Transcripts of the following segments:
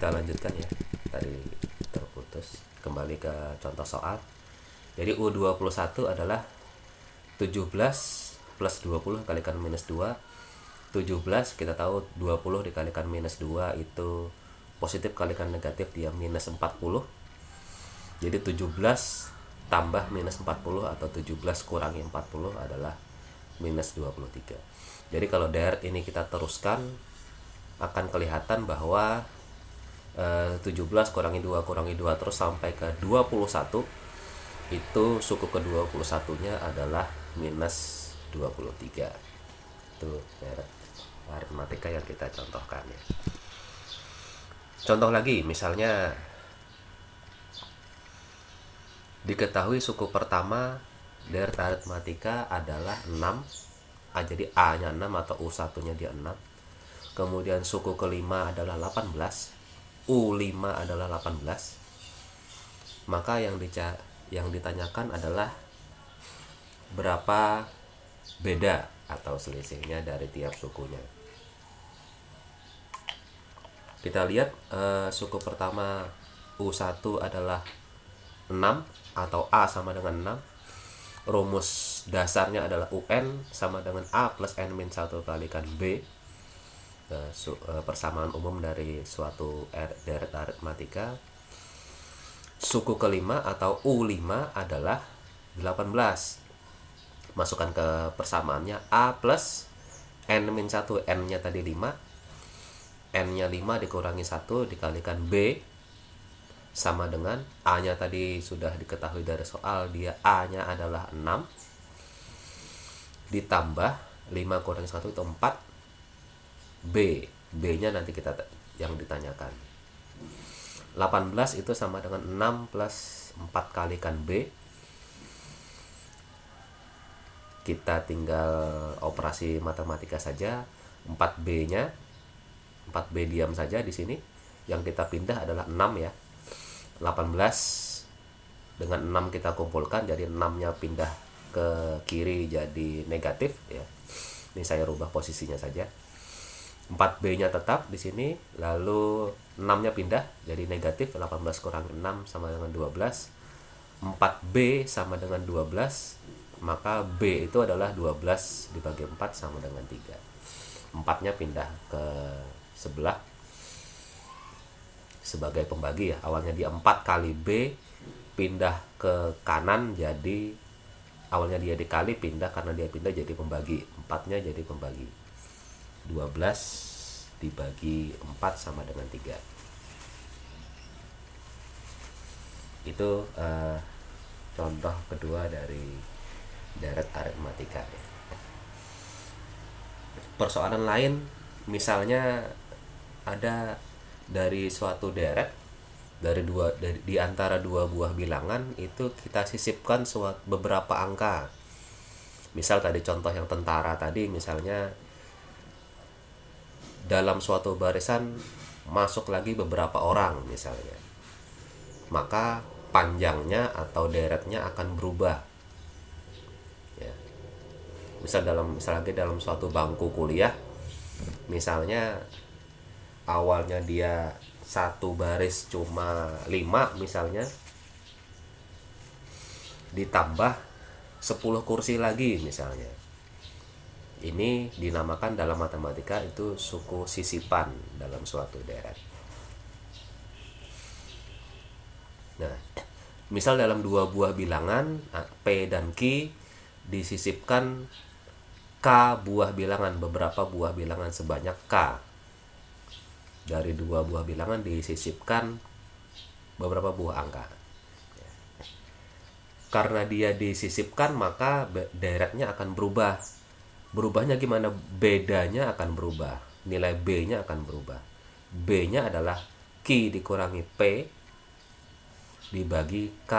kita lanjutkan ya. Tadi terputus. Kembali ke contoh soal. Jadi U21 adalah 17 plus 20 kalikan minus 2. 17 kita tahu 20 dikalikan minus 2 itu positif kalikan negatif, dia minus 40. Jadi 17 tambah minus 40 atau 17 kurangi 40 adalah minus 23. Jadi kalau deret ini kita teruskan, akan kelihatan bahwa 17 kurangi 2 terus sampai ke 21, itu suku ke 21 nya adalah minus 23. Itu deret aritmatika yang kita contohkan ya. Contoh lagi, misalnya diketahui suku pertama deret aritmatika adalah 6. Jadi A nya 6 atau U1 nya dia 6. Kemudian suku kelima adalah 18, U5 adalah 18. Maka yang ditanyakan adalah berapa beda atau selisihnya dari tiap sukunya. Kita lihat suku pertama U1 adalah 6 atau A sama dengan 6. Rumus dasarnya adalah UN sama dengan A plus N-1 kalikan B. Persamaan umum dari suatu deret aritmatika. Suku kelima atau U5 adalah 18. Masukkan ke persamaannya A plus N-1, N-nya tadi 5. N-nya 5 dikurangi 1 dikalikan B sama dengan A-nya tadi sudah diketahui dari soal, dia A-nya adalah 6 ditambah 5 kurangi 1 itu 4 B-nya nanti kita yang ditanyakan. 18 itu sama dengan 6 plus 4 kalikan B. Kita tinggal operasi matematika saja. 4B diam saja di sini. Yang kita pindah adalah 6 ya. 18 dengan 6 kita kumpulkan, jadi 6-nya pindah ke kiri jadi negatif ya. Ini saya rubah posisinya saja. 4B-nya tetap di sini, lalu 6-nya pindah jadi negatif. 18 kurang 6 sama dengan 12. 4B sama dengan 12, maka B itu adalah 12 dibagi 4 sama dengan 3. 4-nya pindah ke sebelah sebagai pembagi ya. Awalnya dia 4 kali B, pindah ke kanan, jadi awalnya dia dikali, pindah karena dia pindah jadi pembagi. 4-nya jadi pembagi. 12 dibagi 4 sama dengan 3. Itu contoh kedua dari deret aritmatika. Persoalan lain, misalnya ada dari suatu deret di antara dua buah bilangan itu kita sisipkan beberapa angka. Misal tadi contoh yang tentara tadi, misalnya dalam suatu barisan masuk lagi beberapa orang misalnya, maka panjangnya atau deretnya akan berubah ya. Misalnya dalam suatu bangku kuliah, misalnya awalnya dia satu baris cuma 5 misalnya, ditambah 10 kursi lagi misalnya. Ini dinamakan dalam matematika itu suku sisipan dalam suatu deret. Nah, misal dalam dua buah bilangan P dan Q disisipkan K buah bilangan, beberapa buah bilangan sebanyak K. Dari dua buah bilangan disisipkan beberapa buah angka. Karena dia disisipkan, maka deretnya akan berubah. Berubahnya gimana? Bedanya akan berubah. Nilai B-nya akan berubah. B-nya adalah Q dikurangi P dibagi K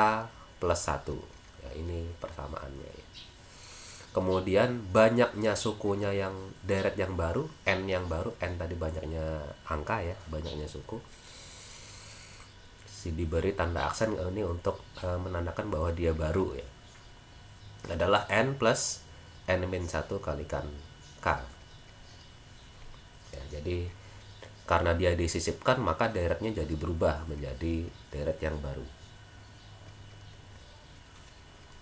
plus 1. Ya, ini persamaannya ya. Kemudian banyaknya sukunya yang deret yang baru, N yang baru, N tadi banyaknya angka ya, banyaknya suku. Diberi tanda aksen ini untuk menandakan bahwa dia baru ya. Adalah N plus N-1 kalikan K. Ya, jadi Karena dia disisipkan, maka deretnya jadi berubah menjadi deret yang baru.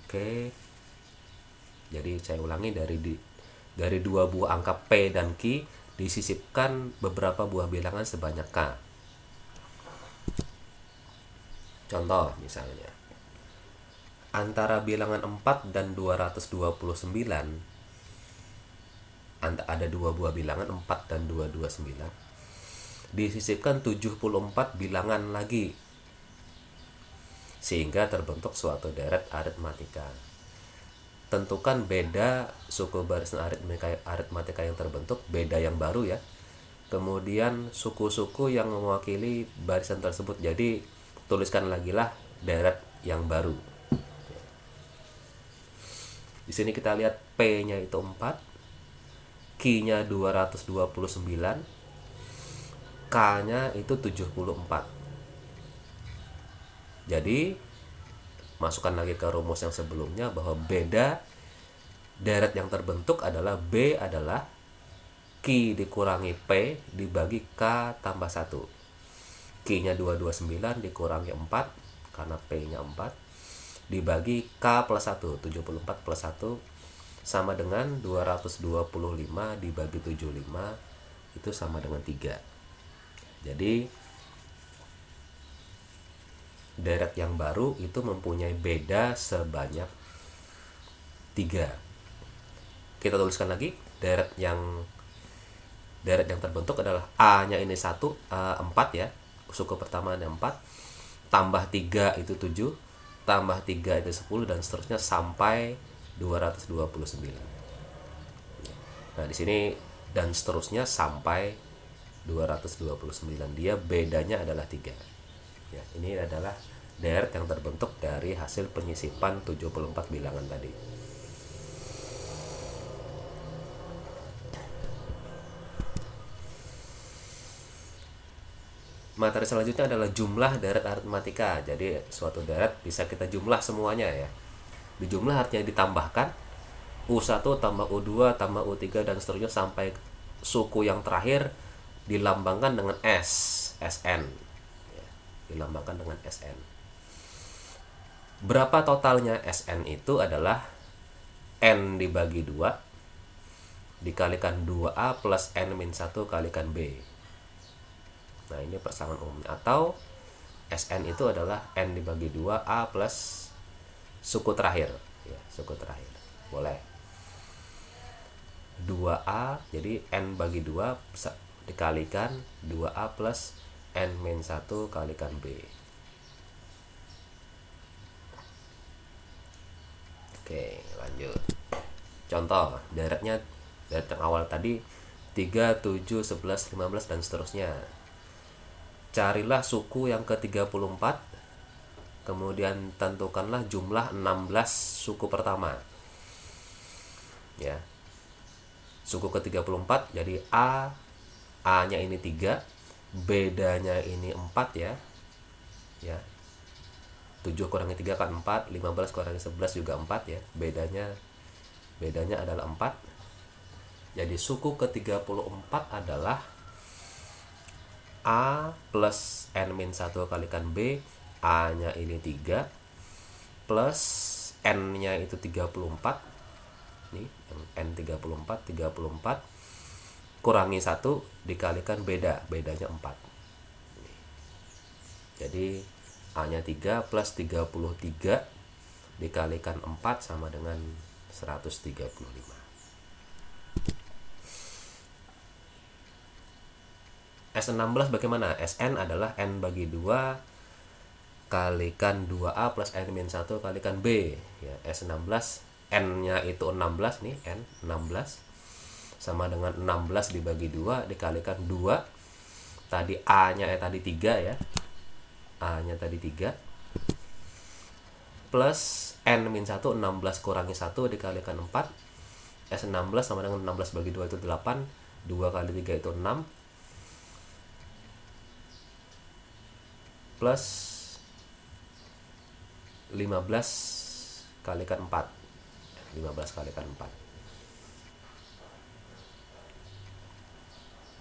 Oke. Jadi saya ulangi, dari dua buah angka P dan Q disisipkan beberapa buah bilangan sebanyak K. Contoh misalnya, antara bilangan 4 dan 229, ada dua buah bilangan 4 dan 229, disisipkan 74 bilangan lagi, sehingga terbentuk suatu deret aritmatika. Tentukan beda suku barisan aritmatika yang terbentuk, beda yang baru ya. Kemudian suku-suku yang mewakili barisan tersebut. Jadi tuliskan lagi lah deret yang baru. Di sini kita lihat P-nya itu 4, Q-nya 229, K-nya itu 74. Jadi masukkan lagi ke rumus yang sebelumnya bahwa beda deret yang terbentuk adalah B adalah Q dikurangi P dibagi K tambah 1. Q-nya 229 dikurangi 4 karena P-nya 4 dibagi K plus 1, 74 plus 1 sama dengan 225 dibagi 75, itu sama dengan 3. Jadi deret yang baru itu mempunyai beda sebanyak 3. Kita tuliskan lagi, deret yang terbentuk adalah A-nya ini 1, 4 ya. Suku pertama ada 4, tambah 3 itu 7, tambah 3 itu 10, dan seterusnya sampai 229. Nah, di sini dan seterusnya sampai 229, dia bedanya adalah 3. Ya, ini adalah deret yang terbentuk dari hasil penyisipan 74 bilangan tadi. Materi selanjutnya adalah jumlah deret aritmatika. Jadi suatu deret bisa kita jumlah semuanya ya. Dijumlah artinya ditambahkan U1 tambah U2 tambah U3 dan seterusnya sampai suku yang terakhir dilambangkan dengan SN ya, dilambangkan dengan SN. Berapa totalnya SN itu adalah N dibagi 2 dikalikan 2A plus N-1 kalikan B. Nah, ini persamaan umumnya. Atau SN itu adalah N dibagi 2A plus suku terakhir ya, suku terakhir. Boleh 2A, jadi N bagi 2 dikalikan 2A plus N-1 kalikan B. Oke, lanjut. Contoh, deret yang awal tadi 3, 7, 11, 15 dan seterusnya. Carilah suku yang ke-34, kemudian tentukanlah jumlah 16 suku pertama. Ya. Suku ke-34, jadi A-nya ini 3, bedanya ini 4 ya. Ya. 7 kurangi 3 kan 4, 15 kurangi 11 juga 4 ya. Bedanya adalah 4. Jadi suku ke-34 adalah A plus N-1 kalikan B. A-nya ini 3 plus N-nya itu 34. Nih, N 34 kurangi 1 dikalikan bedanya 4. Jadi A-nya 3 plus 33 dikalikan 4 sama dengan 135. S16 bagaimana? Sn adalah N bagi 2 kalikan 2A plus N-1 kalikan B. Ya, S16 N-nya itu 16 nih, N 16 sama dengan 16 dibagi 2 dikalikan 2. Tadi A-nya tadi 3 ya. A-nya tadi 3 plus N-1 16 kurangi 1 dikalikan 4. S16 sama dengan 16 bagi 2 itu 8. 2 kali 3 itu 6 plus 15 kalikan 4. 15 kalikan 4.